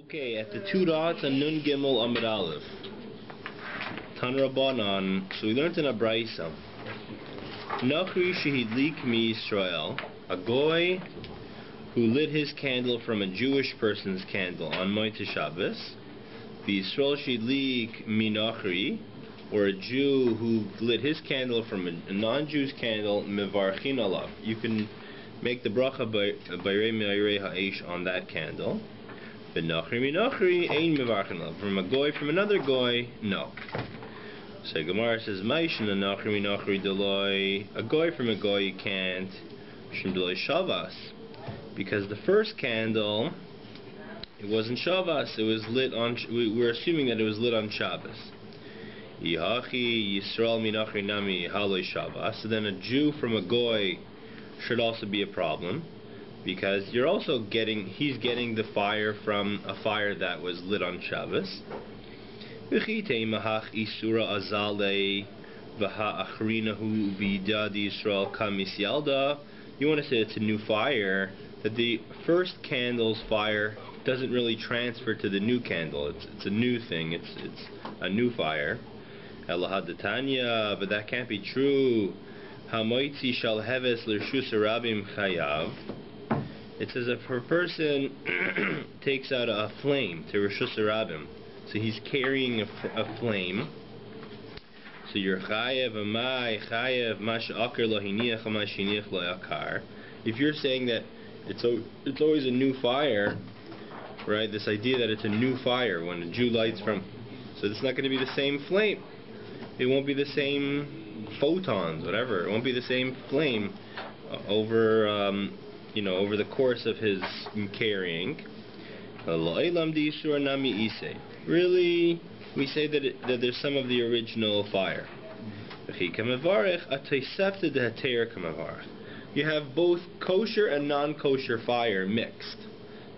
Okay, at the two dots on Nun Gimel Amud Aleph. Tan Rabbanan. So we learned in a Braisa. Nachri shehidlik mi Yisrael, a goy who lit his candle from a Jewish person's candle on Moed Shabbos. Yisrael shehidlik mi Nachri, or a Jew who lit his candle from a non-Jew's candle, mevarchin alav. You can make the bracha bayrei me'irei ha'esh on that candle. Nachri mi Nachri ein mevarchin alav. From a goy from another goy, no. So Gemara says, Maishin Nachri mi Nachri deloi. A goy from a goy you can't. Shim deloi Shavas, because the first candle, it wasn't Shavas. It was lit on. We're assuming that it was lit on Shabbos. Yihachi Yisrael mi Nachri nami haloi Shavas. So then a Jew from a goy should also be a problem, because you're also he's getting the fire from a fire that was lit on Shabbos. You want to say it's a new fire, that the first candle's fire doesn't really transfer to the new candle. It's a new thing. It's a new fire. But that can't be true. It says if a person takes out a flame to Reshus Harabim, so he's carrying a flame, so you're chayev amai chayev mash'akar lo hiniach mash'iniach lo yakar. If you're saying that it's always a new fire, right? This idea that it's a new fire when a Jew lights from, so it's not going to be the same flame. It won't be the same photons, whatever. It won't be the same flame over over the course of his carrying. Really, we say that there's some of the original fire. You have both kosher and non-kosher fire mixed.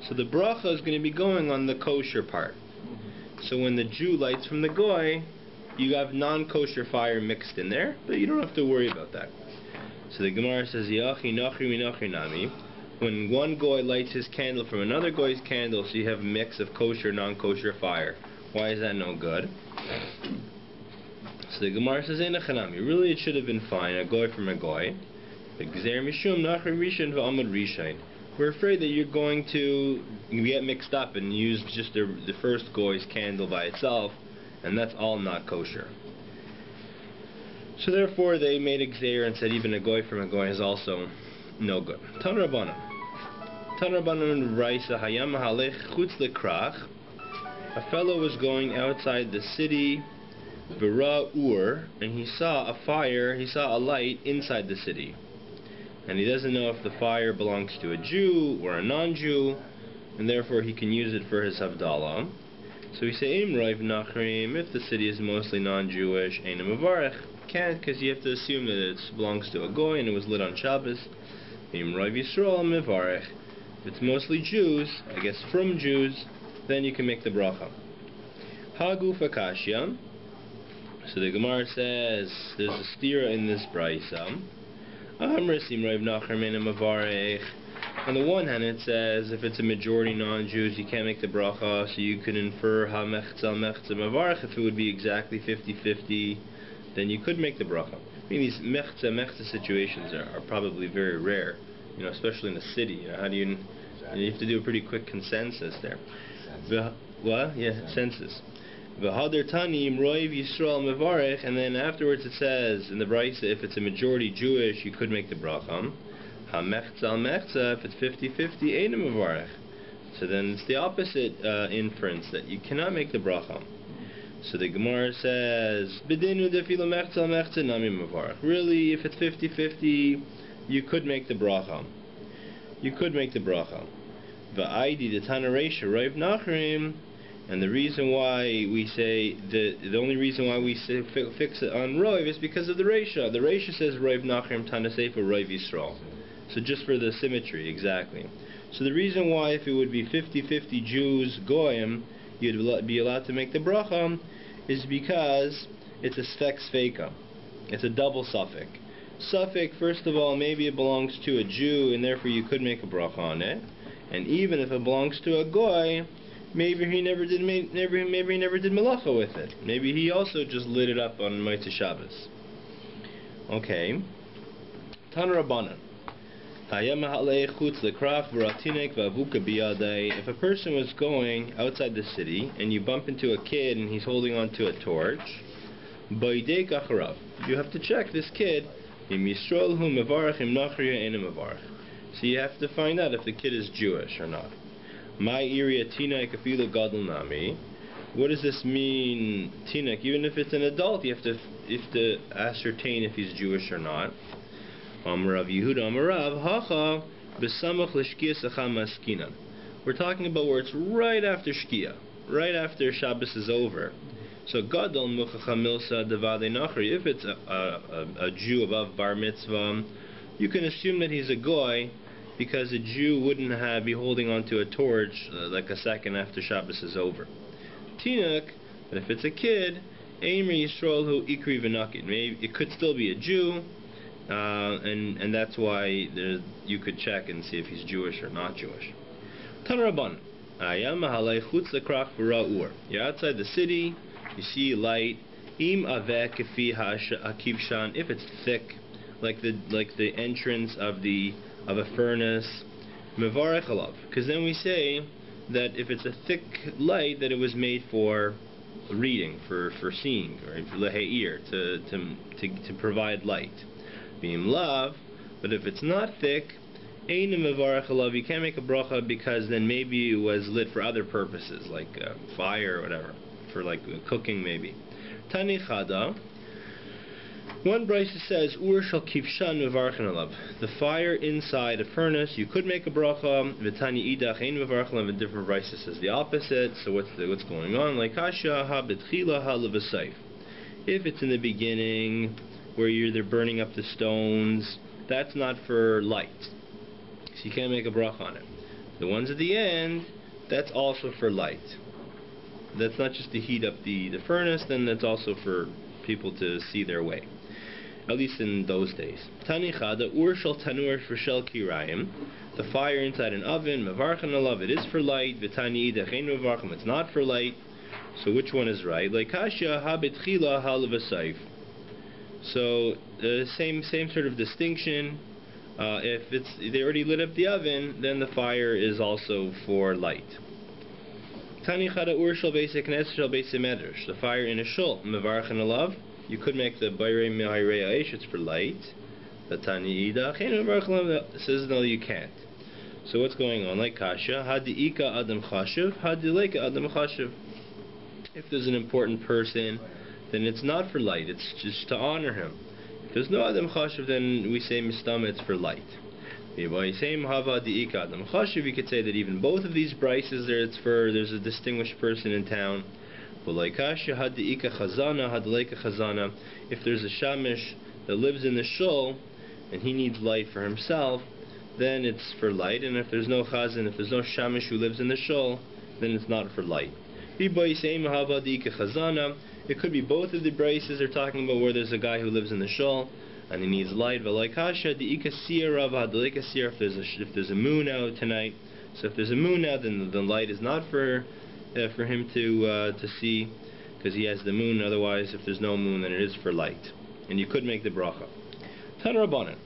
So the bracha is going to be going on the kosher part. So when the Jew lights from the goy, you have non-kosher fire mixed in there, but you don't have to worry about that. So the Gemara says, Yachi nachri mi nachri nami. When one goy lights his candle from another goy's candle, so you have a mix of kosher, non-kosher fire. Why is that no good? So the Gemara says, really it should have been fine, a goy from a goy. We're afraid that you're going to get mixed up and use just the first goy's candle by itself, and that's all not kosher. So therefore they made a gzeir and said even a goy from a goy is also no good. Tan Rabbanan Raisa Hayam Halech Chutz Lekrach. A fellow was going outside the city, V'ra Ur, and he saw a fire, he saw a light inside the city. And he doesn't know if the fire belongs to a Jew or a non-Jew, and therefore he can use it for his Havdalah. So we say, Im Raiv Nachrim, if the city is mostly non-Jewish, Ein Mavarech, can't, because you have to assume that it belongs to a goy and it was lit on Shabbos. Im Raiv Yisrael Mavarech. If it's mostly Jews, I guess from Jews, then you can make the bracha. Haguf Akashya. So the Gemara says there's a stira in this braysa. Amrisim Raiv Nachrim Ein Mavarech. On the one hand, it says if it's a majority non-Jews, you can't make the bracha, so you could infer ha-mechza mechza mavarech. If it would be exactly 50-50, then you could make the bracha. I mean, these mechza situations are probably very rare, especially in the city. How do you have to do a pretty quick consensus there. Census. V'hader tanim roiv Yisrael mevarech, and then afterwards it says in the braysa if it's a majority Jewish, you could make the bracha. Ha-mechza al-mechza, if it's 50-50, ein mevarech. So then it's the opposite inference, that you cannot make the bracha. So the Gemara says, B'dinu defilo mechza al-mechza nami mevarech. Really, if it's 50-50, you could make the bracha. You could make the bracha. V'aidi the Tana Reisha Raiv Nachrim, and the reason why we say the only reason why we say fix it on Raiv is because of the Reisha. The Reisha says Raiv Nachrim Tana Seifa Raiv Yisrael. So just for the symmetry, exactly. So the reason why if it would be 50-50 Jews, Goyim, you'd be allowed to make the bracha, is because it's a sfek sfeika. It's a double suffix. Suffix, first of all, maybe it belongs to a Jew, and therefore you could make a bracha on it. And even if it belongs to a goy, maybe he never did malacha with it. Maybe he also just lit it up on Motzei Shabbos. Okay. Tan Rabbanan. If a person was going outside the city and you bump into a kid and he's holding onto a torch, you have to check this kid. So you have to find out if the kid is Jewish or not. What does this mean, Tinak? Even if it's an adult, you have to ascertain if he's Jewish or not. We're talking about where it's right after Shkia, right after Shabbos is over. So Gadol Muchacha Milsa Devadei Nachri, if it's a Jew above Bar Mitzvah, you can assume that he's a goy, because a Jew wouldn't be holding onto a torch like a second after Shabbos is over. Tinak, but if it's a kid, Eimer Yisrael Hu Ikri V'Nakid, maybe it could still be a Jew. And that's why you could check and see if he's Jewish or not Jewish. Tan Rabban, you're outside the city, you see light. If it's thick, like the entrance of a furnace, because then we say that if it's a thick light, that it was made for reading, for seeing, or to provide light. Being love, but if it's not thick, you can't make a bracha, because then maybe it was lit for other purposes, like fire or whatever, for like cooking maybe. Tani Chada. One brisa says, Ur shall kivshan mevarchen alav. The fire inside a furnace, you could make a bracha. V'tani idach ein mevarchen alav. A different brisa says the opposite. So what's going on? Like kasha ha betchila ha levasayf. If it's in the beginning, where they're burning up the stones, that's not for light, so you can't make a bracha on it. The ones at the end, that's also for light. That's not just to heat up the furnace, then that's also for people to see their way, at least in those days. Tani Chada, Ur shel tanur shel kirayim, the fire inside an oven, mevarchen alav, it is for light. V'tani idach ein mevarchen, it's not for light. So which one is right? Like kasha ha betchila ha levasayf. So same sort of distinction. If they already lit up the oven, then the fire is also for light. Tani Chada Ur shel beis hakneses shel beis hamedrash, the fire in a shul, mevarchen alav. You could make the bayrei mehayrei aish, it's for light. The Tani idach ein mevarchen alav says no, you can't. So what's going on? Like kasha hadiika adam chashiv, hadileika adam chashiv. If there's an important person, then it's not for light, it's just to honor him. If there's no Adam Chashiv, then we say Mistam, it's for light. You could say that even both of these brises, there's a distinguished person in town. If there's a Shamish that lives in the shul, and he needs light for himself, then it's for light. And if there's no Chazan, if there's no Shamish who lives in the shul, then it's not for light. It could be both of the braces. They're talking about where there's a guy who lives in the shul and he needs light. If there's a moon out tonight, so if there's a moon out, then the light is not for him to see, because he has the moon. Otherwise, if there's no moon, then it is for light, and you could make the bracha. Tan Rabbanan.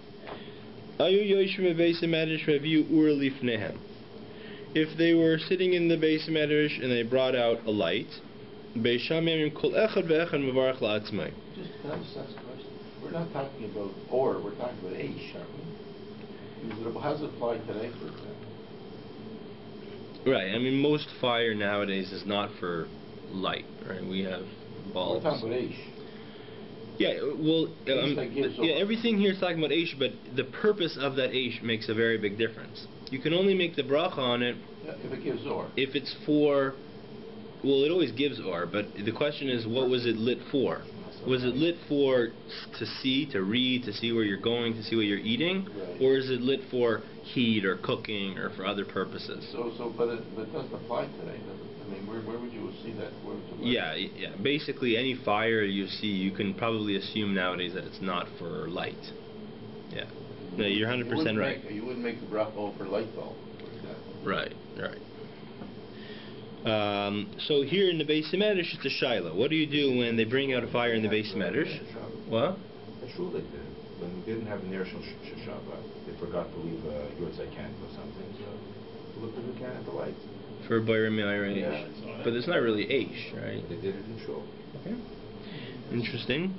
If they were sitting in the Beis Medrash and they brought out a light, just can I just ask a question? We're not talking about or, we're talking about Aish, aren't we? How's it apply today, for example? Right, I mean, most fire nowadays is not for light, right? We have bulbs. We're talking about Aish. Yeah, well, everything here is talking about Aish, but the purpose of that Aish makes a very big difference. You can only make the bracha on it if it gives or. If it's for, well, it always gives or, but the question is, what was it lit for? Was it lit for to see, to read, to see where you're going, to see what you're eating? Right. Or is it lit for heat or cooking or for other purposes? But it doesn't apply today, does it? I mean, where would you see that? Yeah. Basically, any fire you see, you can probably assume nowadays that it's not for light. Yeah. No, you're 100% right. You wouldn't make the bracha for light bulb, for example. Right. So here in the Beis Medrash, it's a Shaila. What do you do when they bring out a fire in the Beis Medrash? What? That's true, they did. When we didn't have an Ner Shashava, they forgot to leave a Yortzei candle or something, so we looked at the can at the light. For Bayram Yair Yeah. But it's not really Aish, right? They did it in Shul. Okay. Interesting.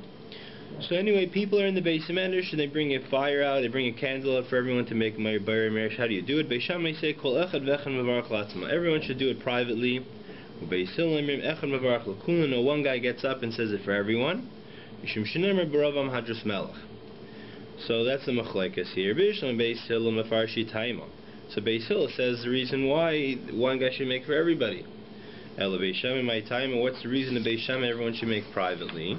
So anyway, people are in the Beis Medrash and they bring a fire out, they bring a candle out for everyone to make Bayram Yair. How do you do it? Beis Shammai say, Kol echad v'echad mevarach latzma. Everyone should do it privately. Beis Hillel echad mevarach l'kulin. No one guy gets up and says it for everyone. Mishum shenemer b'ravam hadrus melech. So that's the machlekes here. Beis Hillel mefarshi taima. So Beis Hillel says the reason why one guy should make for everybody. Ela Beis Shammai my taima. What's the reason that Beis Shammai everyone should make privately?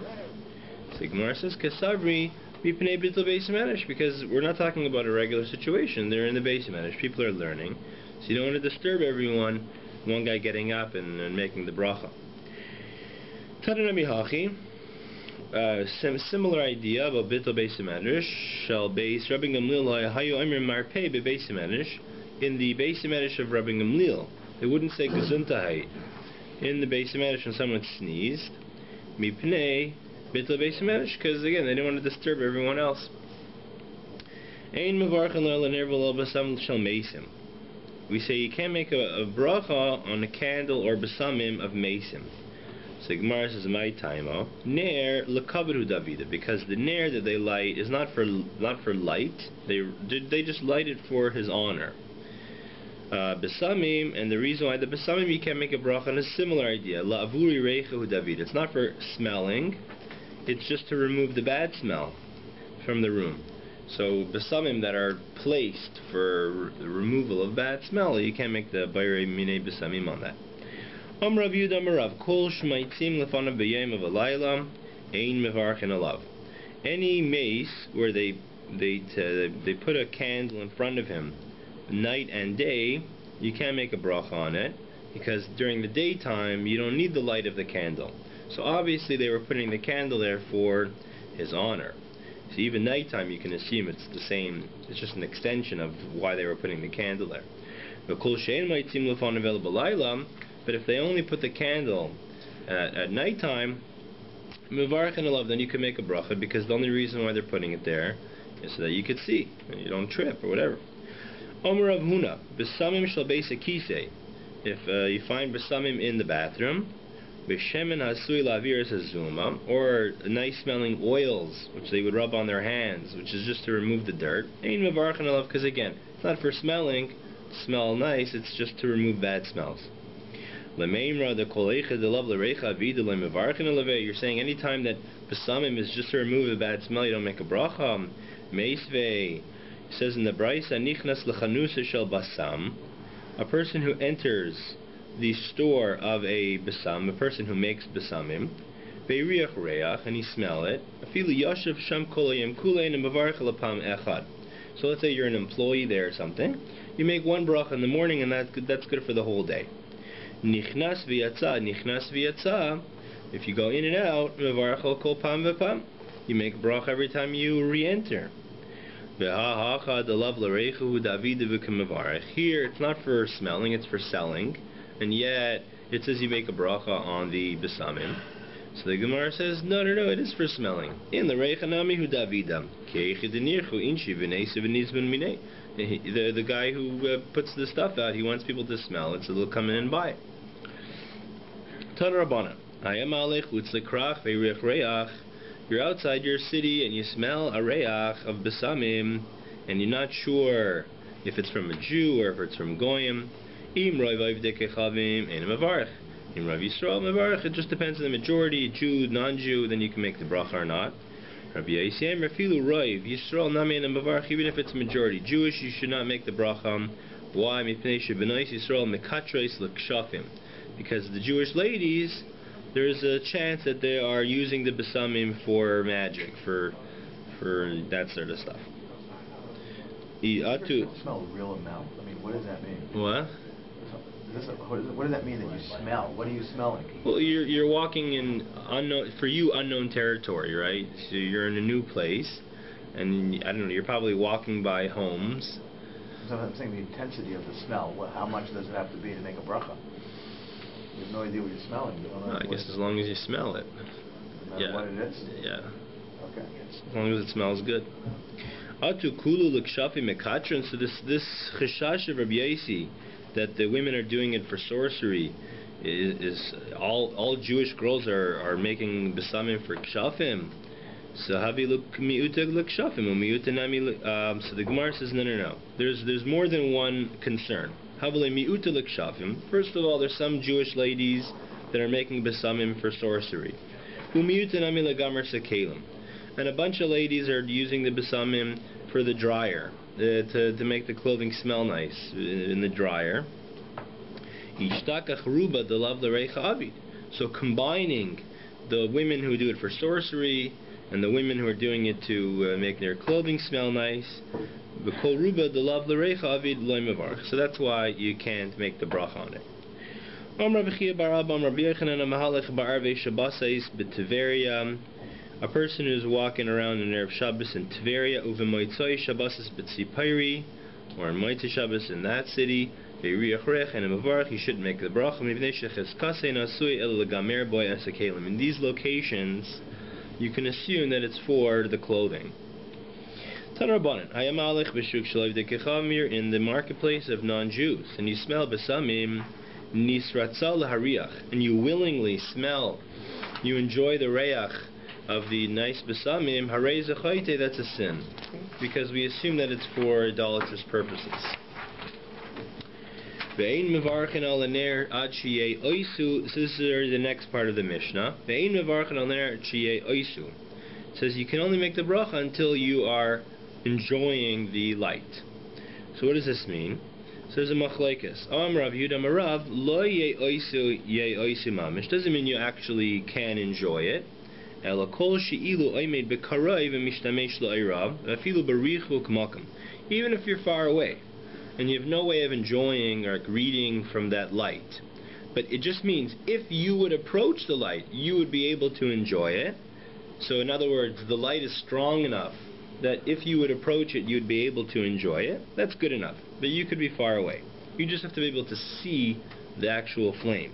So Gemara says Kesavri mipnei bittul Beis Medrash, because we're not talking about a regular situation. They're in the Beis Medrash. People are learning, so you don't want to disturb everyone. One guy getting up and making the bracha. Tadanami hachi. Similar idea about bittul Beis Medrash. Shall base Rabbi Gamliel hayu amir marpei be Beis Medrash. In the Beis Medrash of Rabbi Gamliel, they wouldn't say gesundheit. In the Beis Medrash, when someone sneezed, mipnei bittul Beis Medrash, because again they didn't want to disturb everyone else. Ein mevarchen lo nervel basam shel mesim. We say you can't make a bracha on a candle or basamim of mesim. So Gemara says my taimo ner lekavod Davida, because the ner that they light is not for light. They just light it for his honor. Besamim, and the reason why the besamim you can't make a bracha on is a similar idea. La avuri reicha David. It's not for smelling. It's just to remove the bad smell from the room. So besamim that are placed for the removal of bad smell, you can't make the bayre mine besamim on that. Rav Yehuda Marav Kol shmaitzim lefanav b'yom of alayla ein mevarchen alav. Any mace where they put a candle in front of him night and day, you can't make a bracha on it, because during the daytime you don't need the light of the candle. So obviously they were putting the candle there for his honor. So even nighttime you can assume it's the same, it's just an extension of why they were putting the candle there. But if they only put the candle at nighttime, then you can make a bracha, because the only reason why they're putting it there is so that you could see and you don't trip or whatever. Omer Rav Huna, besamim shel beis hakisei. If you find besamim in the bathroom, b'shemen hasui la'avir hazuma, or nice smelling oils which they would rub on their hands, which is just to remove the dirt, ein mevarchen alav, because again, it's not for smelling, smell nice, it's just to remove bad smells. L'meimra de kol eicha de lav l'reicha avida le'mevarchen alave. You're saying anytime that besamim is just to remove a bad smell, you don't make a bracha. Meisvei. It says in the Brisa, nichnas lechanusa shel basam, a person who enters the store of a basam, a person who makes basamim, beiriach reach, and he smell it, afilu yoshev sham kol hayom kulein mevarech lapam echad. So let's say you're an employee there or something, you make one bracha in the morning, and that's good for the whole day. Nichnas v'yatza, if you go in and out, mevarech kol pam v'pam, you make a bracha every time you re-enter. Here it's not for smelling, it's for selling, and yet it says you make a bracha on the besamim. So the Gemara says no, it is for smelling. In the reichanami hu davida the guy who puts the stuff out, he wants people to smell it, so they'll come in and buy it. Tanarabana ayam alech utzlekrach ve'riach reach. You're outside your city and you smell a reach of besamim, and you're not sure if it's from a Jew or if it's from Goyim. Im Rav Yisrael mevarech. It just depends on the majority, Jew, non-Jew, then you can make the bracha or not. Rabbi Yisrael refilu Rav Yisrael nami and mevarech. Even if it's majority Jewish, you should not make the bracha. Why? Because the Jewish ladies, there's a chance that they are using the besamim for magic, for that sort of stuff. Smell real amount. I mean, what does that mean? What? What does that mean that you smell? What are you smelling? Well, you're walking in unknown territory, right? So you're in a new place, and I don't know, you're probably walking by homes. So I'm saying the intensity of the smell. How much does it have to be to make a bracha? You have no idea what you're smelling. You don't know. No, I guess as long as you smell it. No matter what it is? Yeah. Okay. As long as it smells good. Atu kulu l'kshafi mekatron. So this cheshash of Rabbi Tzi that the women are doing it for sorcery is all Jewish girls are making besamim for kshafim. So havi look mi'uteg l'kshafim u'mi'uta nami. So the Gemara says no. There's more than one concern. Havale mi'uta l'kshafim. First of all, there's some Jewish ladies that are making besamim for sorcery. U'mi'uta nami l'gamer sekelim. And a bunch of ladies are using the besamim for the dryer, to make the clothing smell nice in the dryer. So combining the women who do it for sorcery and the women who are doing it to make their clothing smell nice, so that's why you can't make the bracha on it. A person who's walking around in Erev Shabbos in Tveria, uvemoitzoi Shabbos is b'tzipayri, or in Moitzei Shabbos in that city, ve'riach and a mavarach, he shouldn't make the bracha. In these locations, you can assume that it's for the clothing. Tanrabanan, hayamalech b'shuk shalav dekechamir, in the marketplace of non-Jews, and you smell besamim nisratzal lahariach, and you willingly smell, you enjoy the reach of the nice besamim, harei zechaite, that's a sin, because we assume that it's for idolatrous purposes. Ve'ein mevarchen al ner ad sheyeh oisu. This is the next part of the Mishnah. Ve'ein mevarchen al ner ad sheyeh oisu. It says you can only make the bracha until you are enjoying the light. So what does this mean? So there's a machlekes. Am Rav Yehuda Marav lo yeh oisu mamish. Doesn't mean you actually can enjoy it. Even if you're far away and you have no way of enjoying or reading from that light, but it just means if you would approach the light, you would be able to enjoy it. So in other words, the light is strong enough that if you would approach it, you'd be able to enjoy it. That's good enough, but you could be far away. You just have to be able to see the actual flame.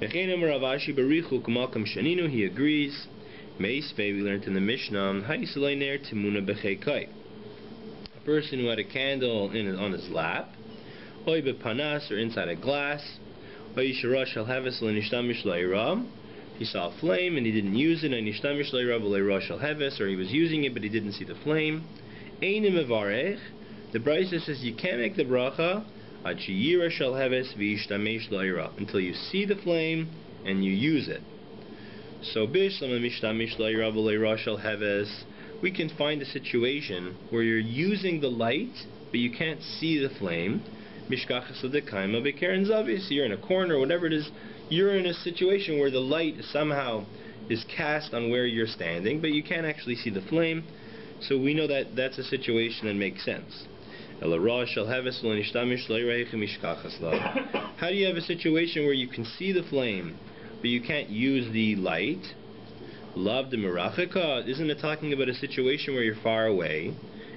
He agrees. We learned in the Mishnah, a person who had a candle on his lap, or inside a glass, he saw a flame and he didn't use it, or he was using it but he didn't see the flame. The Brisa says you can't make the bracha until you see the flame and you use it. So we can find a situation where you're using the light but you can't see the flame. You're in a corner, whatever it is, you're in a situation where the light somehow is cast on where you're standing, but you can't actually see the flame. So we know that that's a situation that makes sense. How do you have a situation where you can see the flame but you can't use the light? Isn't it talking about a situation where you're far away,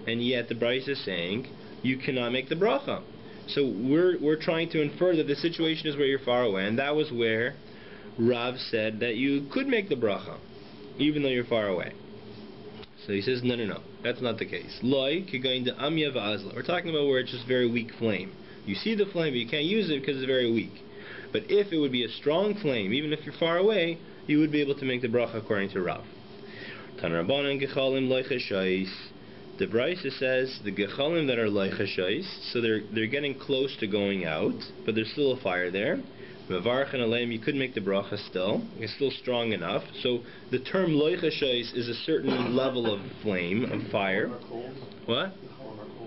and yet the Brisa is saying you cannot make the bracha? So we're trying to infer that the situation is where you're far away, and that was where Rav said that you could make the bracha, even though you're far away. So he says, no, that's not the case. We're talking about where it's just very weak flame. You see the flame, but you can't use it because it's very weak. But if it would be a strong flame, even if you're far away, you would be able to make the bracha according to Rav. The Brisa says the gechalim that are leichashais, so they're getting close to going out, but there's still a fire there. Mevarchen aleim, you could make the bracha still. It's still strong enough. So the term leichashais is a certain level of flame, of fire. What?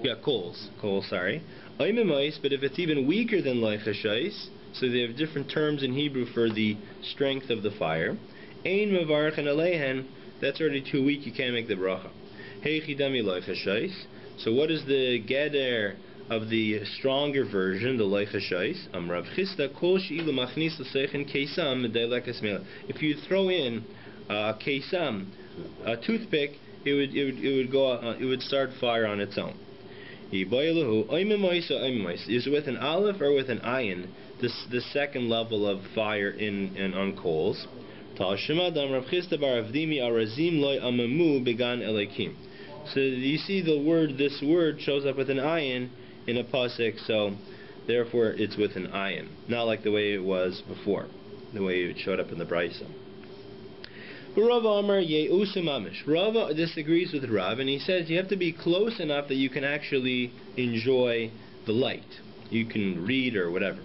Yeah, coals, sorry. But if it's even weaker than leichashais, so they have different terms in Hebrew for the strength of the fire. Ein mevarchen aleihen, that's already too weak, you can't make the bracha. So what is the geder of the stronger version, the leichashais? If you throw in kesam, a toothpick, it would start fire on its own. Is it with an aleph or with an ayin? the second level of fire on coals. So you see this word shows up with an ayin in a pasuk, so therefore it's with an ayin, not like the way it was before, the way it showed up in the brisa. Rava disagrees with Rav, and he says you have to be close enough that you can actually enjoy the light. You can read or whatever.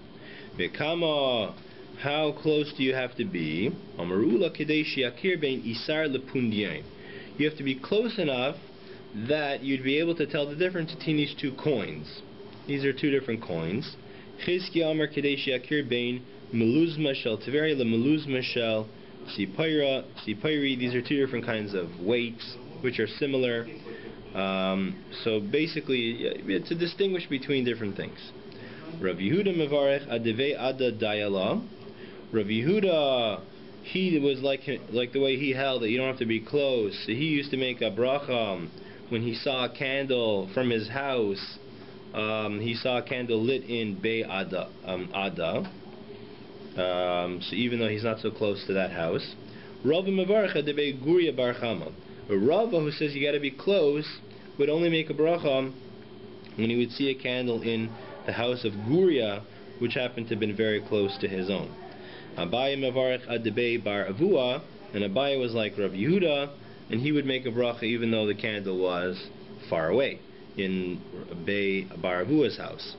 How close do you have to be? You have to be close enough that you'd be able to tell the difference between these two coins. These are two different coins. These are two different kinds of weights, which are similar. So basically, to distinguish between different things. Rav Yehuda mevarech adivei ada dayala. Rav Yehuda, he was like the way he held it. You don't have to be close. So he used to make a bracha when he saw a candle from his house. He saw a candle lit in BAYT. So even though he's not so close to that house, Rava mevarech adivei guria bar chama. A Rava who says you got to be close would only make a bracha when he would see a candle in the house of Guria, which happened to have been very close to his own. Abaye mevarech adibei bar avua, and Abaye was like Rav Yehuda, and he would make a bracha even though the candle was far away in bar avua's house.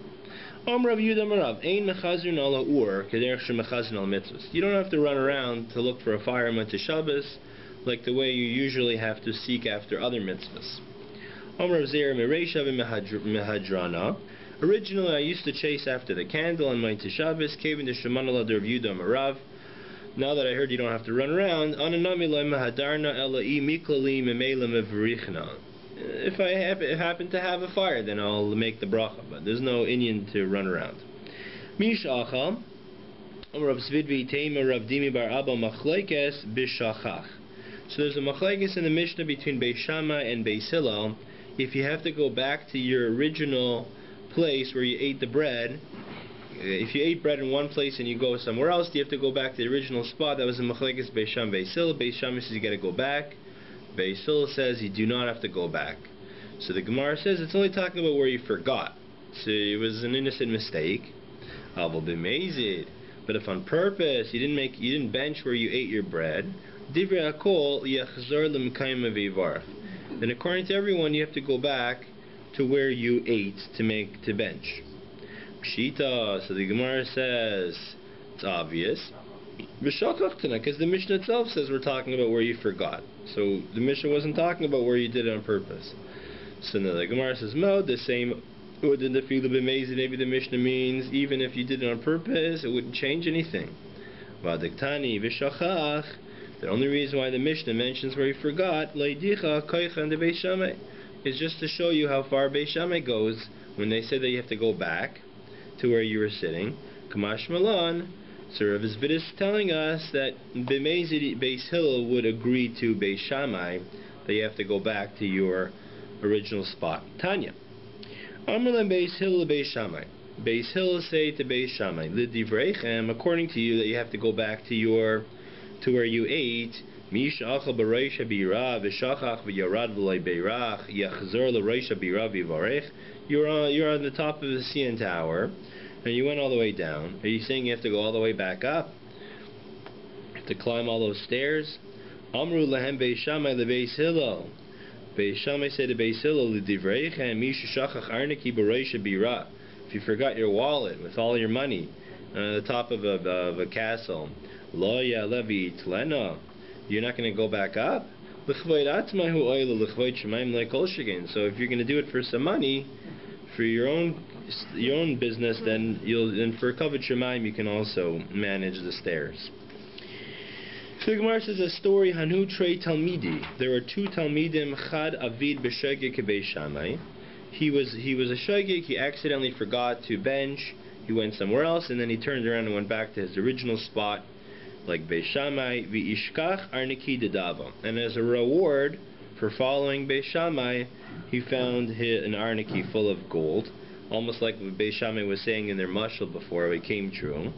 Rav Yehuda marav ein mechazrin ala ur kederech shemechazrin al mitzvos. You don't have to run around to look for a fireman to Shabbos like the way you usually have to seek after other mitzvahs. Rav Zer mereisha v'mehadrana. Originally, I used to chase after the candle on my Tishabis, Kevin de Shemanala de Revuda Marav. Now that I heard you don't have to run around, if I happen to have a fire, then I'll make the bracha, but there's no inyan to run around. So there's a machlekes in the Mishnah between Beis Shammai and Beis Hillel. If you have to go back to your original place where you ate the bread, if you ate bread in one place and you go somewhere else, you have to go back to the original spot. That was in machlekes Beis Shammai Beis Hillel. Beis Shammai says you got to go back. Beis Hillel says you do not have to go back. So the Gemara says it's only talking about where you forgot. So it was an innocent mistake. But if on purpose you didn't bench where you ate your bread, then according to everyone you have to go back to where you ate to bench. Pshita, so the Gemara says it's obvious. Because the Mishnah itself says we're talking about where you forgot. So the Mishnah wasn't talking about where you did it on purpose. So now the Gemara says, no, the same. Maybe the Mishnah means even if you did it on purpose, it wouldn't change anything. The only reason why the Mishnah mentions where you forgot is just to show you how far Beis Shammai goes when they say that you have to go back to where you were sitting. Kamash Malan, so Rav Zvid is telling us that Beis Hillel would agree to Beis Shammai that you have to go back to your original spot. Tanya. Amrlan Beis Hillel Beis Shammai. Beis Hillel say to Beis Shammai, L'divreichem, according to you that you have to go back to where you ate. You're on the top of the CN Tower and you went all the way down. Are you saying you have to go all the way back up? You have to climb all those stairs? Amru lahem Beis Shammai leBeis Hillel. Beis Shammai said to Beis Hillel, L'divreichem misha shachach arneki b'reisha bira. If you forgot your wallet with all your money on the top of a castle, lo ya'levi tlena, you're not going to go back up? So if you're going to do it for some money, for your own business, then for kavod shemaim you can also manage the stairs. So the Gemara says a story, Hanu Trei Talmidi. There were two Talmidim, Chad Avid b'Shogeg Beis Shammai. He was a shogeg, he accidentally forgot to bench, he went somewhere else, and then he turned around and went back to his original spot, like Beis Shammai, V'ishkach Arneki Dedava. And as a reward for following Beis Shammai, he found an Arneki full of gold. almost like what Beis Shammai was saying in their mashal before it came true.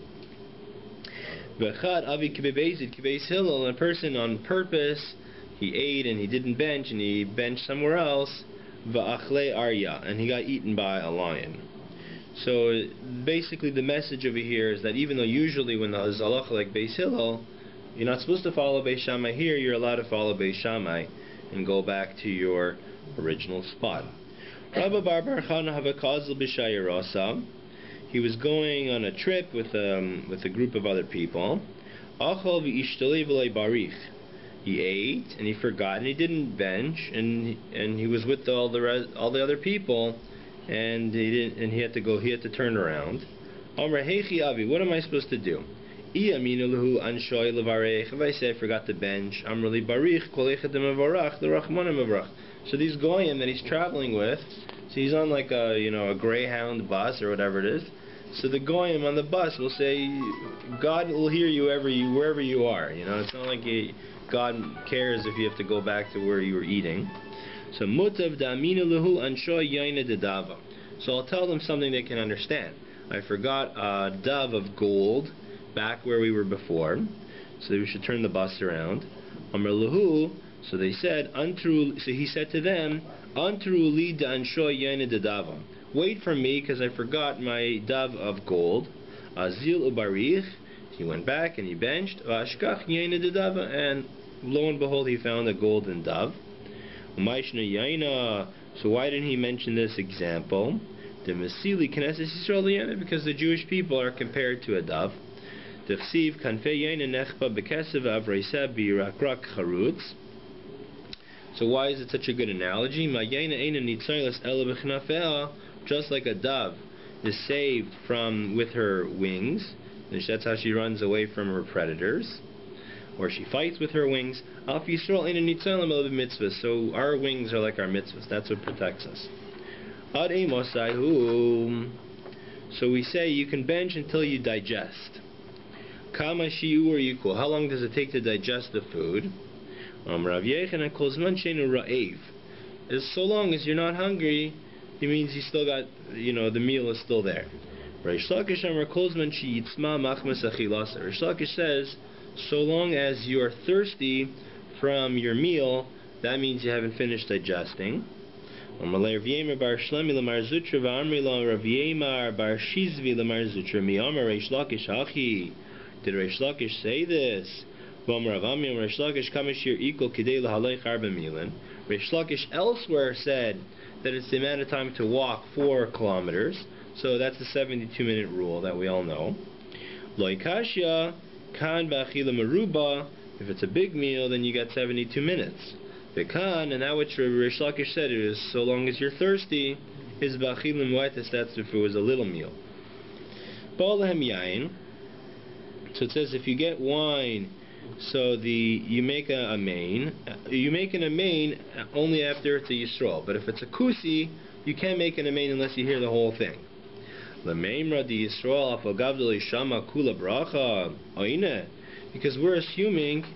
V'chad avi k'beis Hillel, a person on purpose, he ate and he didn't bench and he benched somewhere else. V'achle arya, and he got eaten by a lion. So basically the message over here is that even though usually when there's halacha like Beis Hillel, you're not supposed to follow Beis Shammai, here you're allowed to follow Beis Shammai and go back to your original spot. Rabbi Bar Chana have a kazel b'shayirasa. He was going on a trip with a group of other people. Achal v'ishtalei v'lei barich. He ate and he forgot and he didn't bench and he was with all the other people and he had to turn around. Amar heichi avi, what am I supposed to do? If I say I forgot to bench, Amrli barich kol echad mevarach l'rachmana mevarach. So these goyim that he's traveling with, so he's on like a Greyhound bus or whatever it is. So the goyim on the bus will say, God will hear you wherever you are. It's not like God cares if you have to go back to where you were eating. So mutav da'aminu lehu ansho yaina dedava. So I'll tell them something they can understand. I forgot a dove of gold back where we were before, so we should turn the bus around. Amar lehu. So they said, so he said to them, Antru li da'ansho yaina dedava. Wait for me, because I forgot my dove of gold. Azil ubarich. He went back and he benched. Ashkach yaina dedava, and lo and behold, he found a golden dove. Umayshna yaina. So why didn't he mention this example? The Masili Knesset Yisrael yaina, because the Jewish people are compared to a dove. Dechsiv kanfei yaina nechpa bekesev avreiseh birakrak charutz. So why is it such a good analogy? Just like a dove is saved with her wings, and that's how she runs away from her predators, or she fights with her wings. So our wings are like our mitzvahs. That's what protects us. So we say you can bench until you digest. How long does it take to digest the food? As so long as you're not hungry, it means you still got, the meal is still there. Rish Lakish says, so long as you're thirsty from your meal, that means you haven't finished digesting. Did Rish Lakish say this? Rish Lakish elsewhere said that it's the amount of time to walk 4 kilometers, so that's the 72-minute rule that we all know. If it's a big meal, then you got 72 minutes. And that which Rish Lakish said is so long as you're thirsty, is bachilim waitis, that's if it was a little meal. So it says if you get wine, so you make a main. You make an amain only after it's a yisrael. But if it's a kusi, you can't make an amain unless you hear the whole thing. Because we're assuming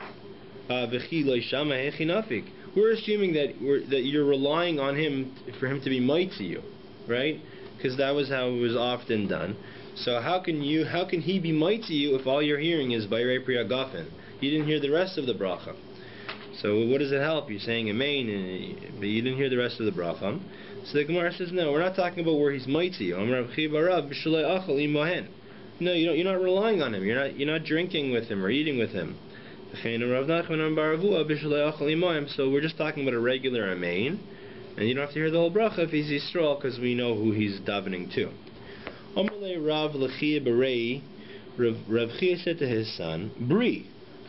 we're assuming that you're relying on him for him to be BAYT to you, right? Because that was how it was often done. So how can he be BAYT to you if all you're hearing is Bayrei Priya Gafen? You didn't hear the rest of the bracha. So what does it help? You're saying amen, but you didn't hear the rest of the bracha. So the Gemara says, no, we're not talking about where he's BAYT to you. No, you're not relying on him. You're not drinking with him or eating with him. So we're just talking about a regular amen, and you don't have to hear the whole bracha if he's Yisrael, because we know who he's davening to. Rav Chia said to his son, Bri,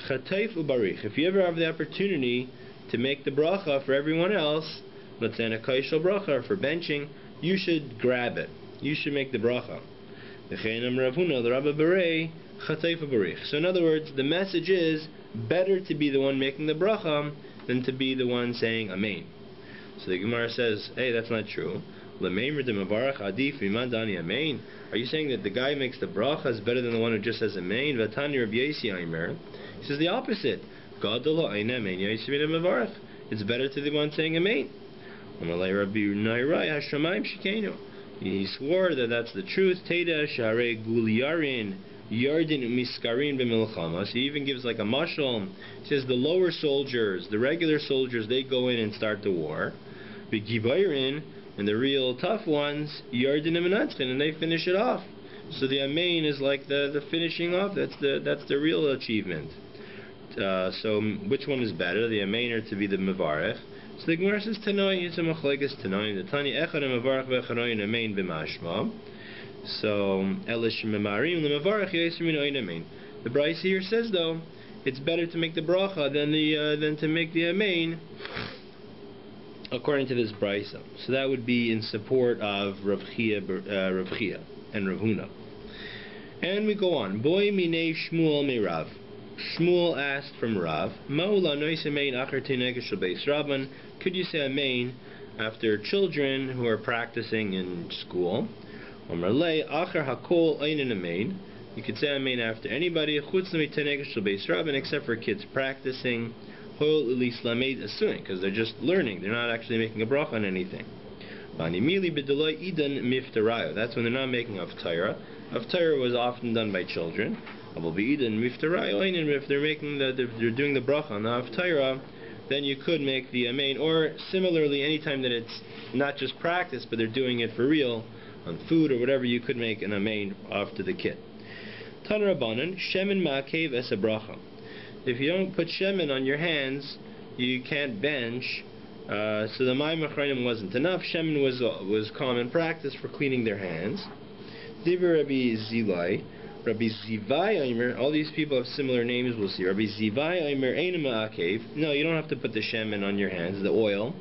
Chatayf ubarich. If you ever have the opportunity to make the bracha for everyone else, let's say a kaishal bracha for benching, you should grab it. You should make the bracha. So in other words, the message is better to be the one making the bracha than to be the one saying amen. So the Gemara says, hey, that's not true. Are you saying that the guy who makes the bracha is better than the one who just says amen? He says the opposite. It's better to the one saying amen. He swore that that's the truth. Teda share guliarin yardin miskarin b'milchama. So he even gives like a mashal. He says the lower soldiers, the regular soldiers, they go in and start the war. B'gibayrin, and the real tough ones, yardin minatzin, and they finish it off. So the amein is like the finishing off. That's the real achievement. So which one is better? The amein or to be the mevarech? So the Gemara says Tanoi, it's a machlekes Tanoi. The Tani echad mevarech ve'charoyin amein b'mashma. So elish memarim lemevarech yosem min oin amein. The Bryce here says though it's better to make the bracha than to make the amein, according to this Bryce. So that would be in support of Rav Chia and Rav Huna. And we go on. Boy minei Shmuel me Rav. Shmuel asked from Rav, could you say amein after children who are practicing in school? You could say amein after anybody except for kids practicing, because they're just learning, they're not actually making a bracha on anything. That's when they're not making Haftarah. Haftarah was often done by children. If they're doing the bracha on the Haftarah, then you could make the amein. Or similarly, anytime that it's not just practice, but they're doing it for real, on food or whatever, you could make an amein after the kid. Tan Rabbanan, shemen ma'akev es bracha. If you don't put shemen on your hands, you can't bench. So the Mayim Achronim wasn't enough. Shemen was common practice for cleaning their hands. Divrei Rabbi Zilai, Rabbi Zivai Omer, all these people have similar names, we'll see. Rabbi Zivai Omer Ein Ma'akev. No, you don't have to put the shemen on your hands, the oil.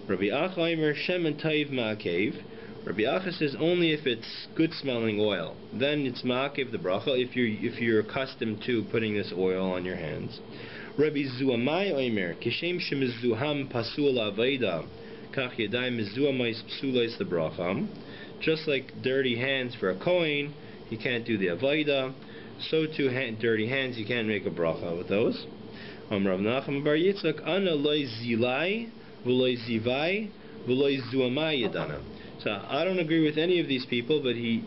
Rabbi Acha Omer Shemen Taiv Ma'akev. Rabbi Acha says only if it's good smelling oil. Then it's Ma'akev the bracha, if you're accustomed to putting this oil on your hands. Rabbi Zuamai Omer Kishem Shemizuham Pasul Aveda Kach Yadai Mizuamais Psulais the bracha. Just like dirty hands for a kohen, you can't do the avodah. So too, dirty hands, you can't make a bracha with those. Rav Nachman bar Yitzchak, ana loy zilai, v'loy zivai, v'loy zuamai yadana. So I don't agree with any of these people, but he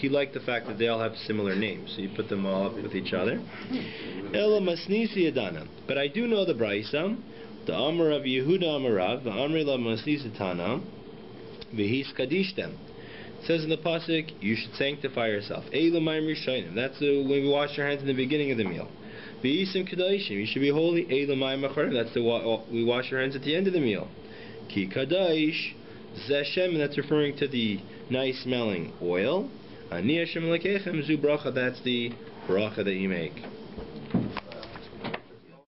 liked the fact that they all have similar names. So you put them all up with each other. Ela masnisi yadana. But I do know the brayso, the Amar of Yehuda Amarav, the Amri la masnisi tana, v'his kadishtem. It says in the pasuk, you should sanctify yourself. That's when we wash our hands in the beginning of the meal. You should be holy. That's we wash our hands at the end of the meal. Ki kadaish zeshem, that's referring to the nice smelling oil. Ani Hashem lekechem zu bracha, that's the bracha that you make.